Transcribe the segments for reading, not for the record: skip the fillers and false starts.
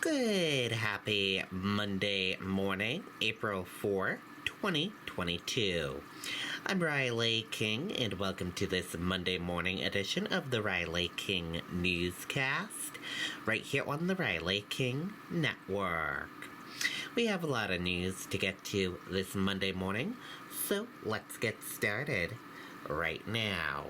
Good, happy Monday morning, April 4, 2022. I'm Riley King, and welcome to this Monday morning edition of the Riley King Newscast, right here on the Riley King Network. We have a lot of news to get to this Monday morning, so let's get started right now.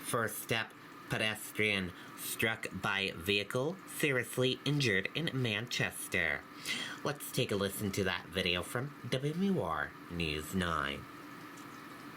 First step, pedestrian struck by vehicle, seriously injured in Manchester. Let's take a listen to that video from WMUR News 9.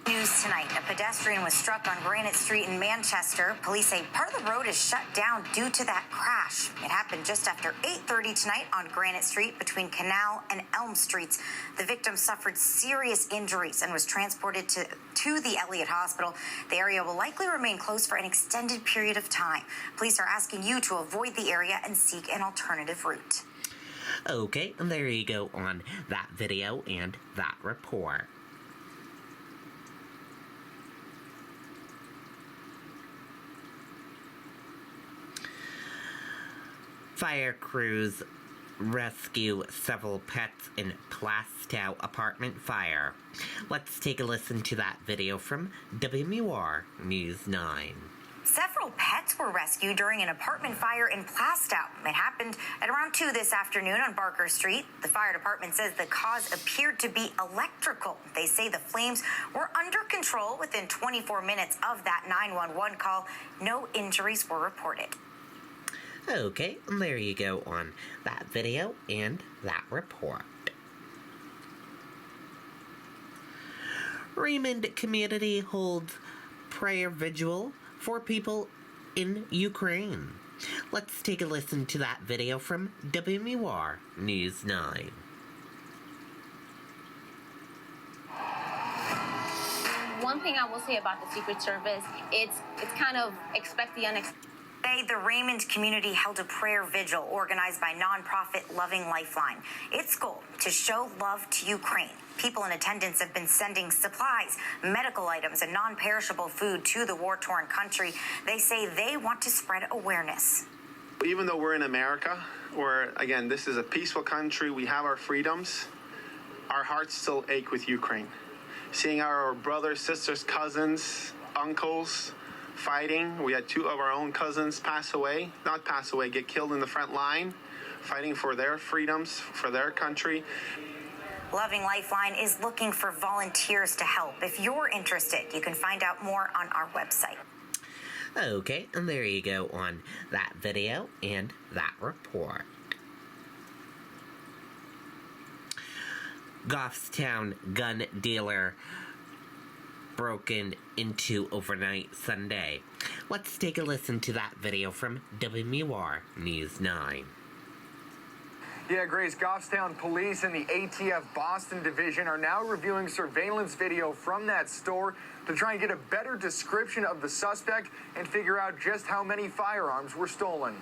News tonight. A pedestrian was struck on Granite Street in Manchester. Police say part of the road is shut down due to that crash. It happened just after 8:30 tonight on Granite Street between Canal and Elm Streets. The victim suffered serious injuries and was transported to the Elliott Hospital. The area will likely remain closed for an extended period of time. Police are asking you to avoid the area and seek an alternative route. Okay, and there you go on that video and that report. Fire crews rescue several pets in Plastow apartment fire. Let's take a listen to that video from WMUR News 9. Several pets were rescued during an apartment fire in Plastow. It happened at around 2 this afternoon on Barker Street. The fire department says the cause appeared to be electrical. They say the flames were under control within 24 minutes of that 911 call. No injuries were reported. Okay, and there you go on that video and that report. Raymond community holds prayer vigil for people in Ukraine. Let's take a listen to that video from WMUR News 9. One thing I will say about the Secret Service, it's kind of expect the unexpected. The Raymond community held a prayer vigil organized by nonprofit Loving Lifeline. Its goal to show love to Ukraine. People in attendance have been sending supplies, medical items, and non-perishable food to the war-torn country. They say they want to spread awareness. Even though we're in America, where, again, this is a peaceful country, we have our freedoms, our hearts still ache with Ukraine. Seeing our brothers, sisters, cousins, uncles fighting. We had 2 of our own cousins get killed in the front line, fighting for their freedoms, for their country. Loving Lifeline is looking for volunteers to help. If you're interested, you can find out more on our website. Okay, and there you go on that video and that report. Goffstown gun dealer broken into overnight Sunday. Let's take a listen to that video from WMUR News 9. Yeah, Grace, Goffstown police and the ATF Boston division are now reviewing surveillance video from that store to try and get a better description of the suspect and figure out just how many firearms were stolen.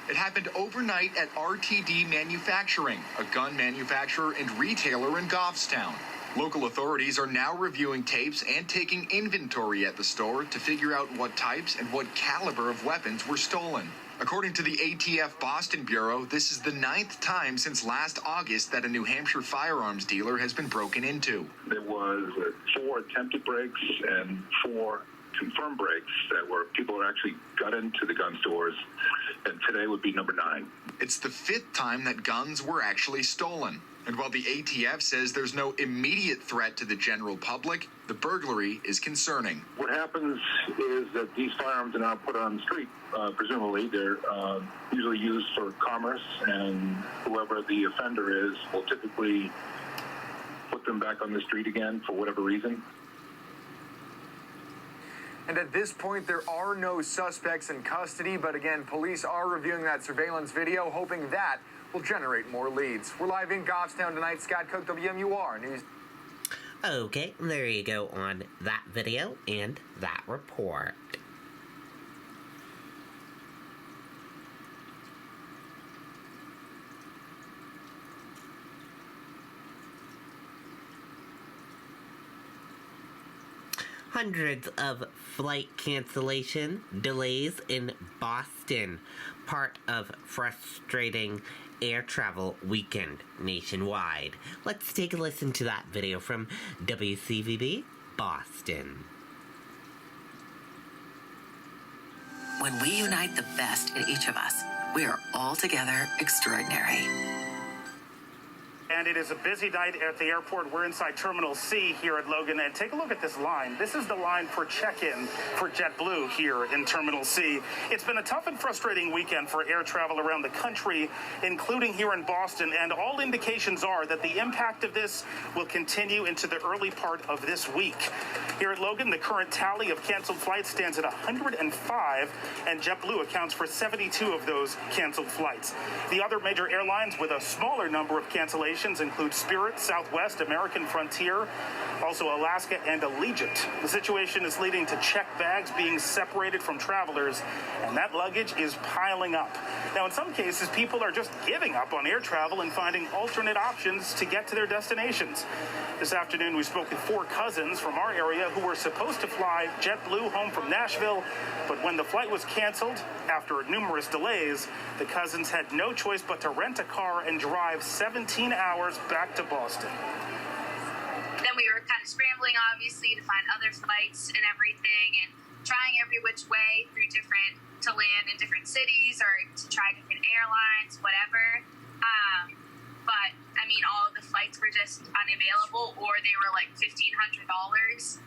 It happened overnight at RTD Manufacturing, a gun manufacturer and retailer in Goffstown. Local authorities are now reviewing tapes and taking inventory at the store to figure out what types and what caliber of weapons were stolen. According to the ATF Boston Bureau, this is the 9th time since last August that a New Hampshire firearms dealer has been broken into. There was 4 attempted breaks and 4 confirmed breaks that were people who actually got into the gun stores, and today would be number 9. It's the 5th time that guns were actually stolen. And while the ATF says there's no immediate threat to the general public, the burglary is concerning. What happens is that these firearms are now put on the street. Presumably, they're usually used for commerce, and whoever the offender is will typically put them back on the street again for whatever reason. And at this point, there are no suspects in custody, but again, police are reviewing that surveillance video, hoping that will generate more leads. We're live in Goffstown tonight. Scott Cook, WMUR News. Okay, there you go on that video and that report. Hundreds of flight cancellation delays in Boston, part of frustrating air travel weekend nationwide. Let's take a listen to that video from WCVB Boston. When we unite the best in each of us, we are altogether extraordinary. And it is a busy night at the airport. We're inside Terminal C here at Logan. And take a look at this line. This is the line for check-in for JetBlue here in Terminal C. It's been a tough and frustrating weekend for air travel around the country, including here in Boston. And all indications are that the impact of this will continue into the early part of this week. Here at Logan, the current tally of canceled flights stands at 105, and JetBlue accounts for 72 of those canceled flights. The other major airlines with a smaller number of cancellations include Spirit, Southwest, American Frontier, also Alaska and Allegiant. The situation is leading to checked bags being separated from travelers, and that luggage is piling up. Now, in some cases, people are just giving up on air travel and finding alternate options to get to their destinations. This afternoon, we spoke with 4 cousins from our area who were supposed to fly JetBlue home from Nashville, but when the flight was canceled after numerous delays, the cousins had no choice but to rent a car and drive 17 hours back to Boston. Then we were kind of scrambling, obviously, to find other flights and everything, and trying every which way to land in different cities or to try different airlines, whatever. But I mean, all of the flights were just unavailable, or they were like $1,500.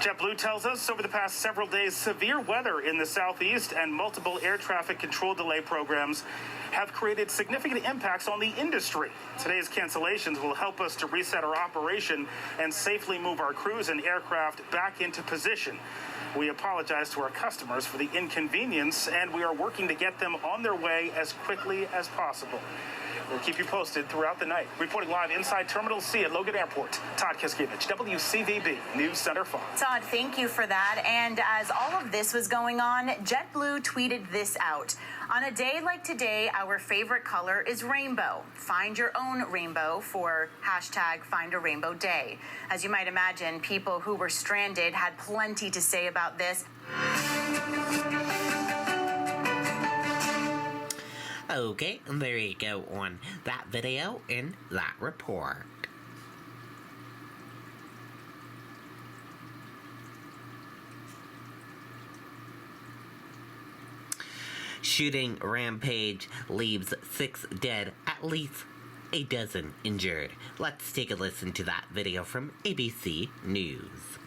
JetBlue tells us over the past several days, severe weather in the southeast and multiple air traffic control delay programs have created significant impacts on the industry. Today's cancellations will help us to reset our operation and safely move our crews and aircraft back into position. We apologize to our customers for the inconvenience, and we are working to get them on their way as quickly as possible. We'll keep you posted throughout the night. Reporting live inside Terminal C at Logan Airport, Todd Kiskiewicz, WCVB News Center 5. Todd, thank you for that. And as all of this was going on, JetBlue tweeted this out. On a day like today, our favorite color is rainbow. Find your own rainbow for #FindARainbowDay. As you might imagine, people who were stranded had plenty to say about this. Okay, there you go on that video and that report. Shooting rampage leaves 6 dead, at least a dozen injured. Let's take a listen to that video from ABC News.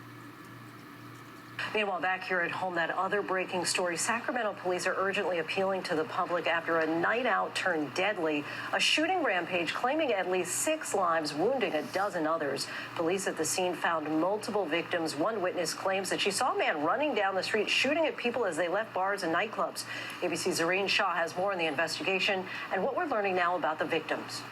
Meanwhile, back here at home, that other breaking story. Sacramento police are urgently appealing to the public after a night out turned deadly. A shooting rampage claiming at least 6 lives, wounding a dozen others. Police at the scene found multiple victims. One witness claims that she saw a man running down the street shooting at people as they left bars and nightclubs. ABC's Zareen Shah has more on the investigation and what we're learning now about the victims.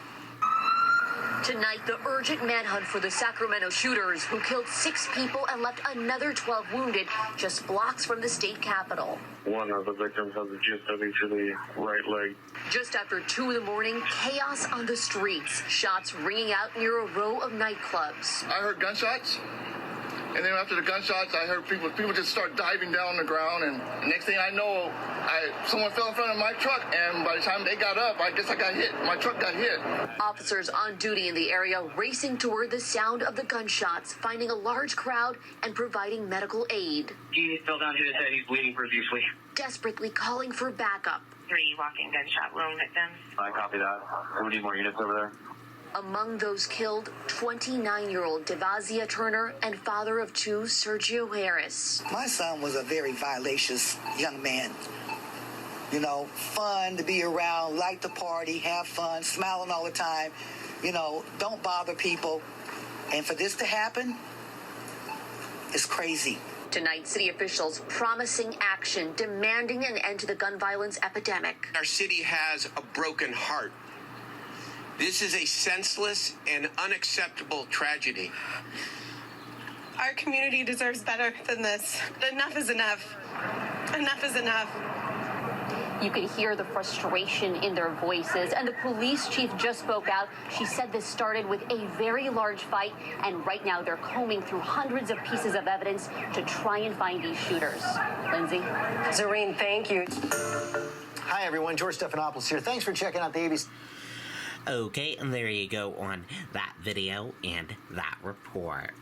Tonight, the urgent manhunt for the Sacramento shooters who killed 6 people and left another 12 wounded just blocks from the state capitol. One of the victims has a gist to the right leg. Just after 2 in the morning, chaos on the streets. Shots ringing out near a row of nightclubs. I heard gunshots. And then after the gunshots, I heard people just start diving down on the ground. And next thing I know, someone fell in front of my truck. And by the time they got up, I guess I got hit. My truck got hit. Officers on duty in the area racing toward the sound of the gunshots, finding a large crowd and providing medical aid. He fell down, hit his head. He's bleeding profusely. Desperately calling for backup. 3 walking gunshot wound victims. I copy that. We need more units over there. Among those killed, 29-year-old Devazia Turner and father of 2, Sergio Harris. My son was a very vivacious young man. You know, fun to be around, like to party, have fun, smiling all the time. You know, don't bother people. And for this to happen, it's crazy. Tonight, city officials promising action, demanding an end to the gun violence epidemic. Our city has a broken heart. This is a senseless and unacceptable tragedy. Our community deserves better than this. Enough is enough. Enough is enough. You could hear the frustration in their voices, and the police chief just spoke out. She said this started with a very large fight, and right now they're combing through hundreds of pieces of evidence to try and find these shooters. Lindsay? Zareen, thank you. Hi, everyone. George Stephanopoulos here. Thanks for checking out the ABC. Okay, and there you go on that video and that report.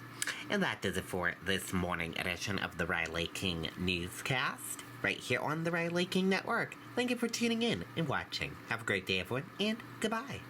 And that does it for this morning edition of the Riley King Newscast, right here on the Riley King Network. Thank you for tuning in and watching. Have a great day, everyone, and goodbye.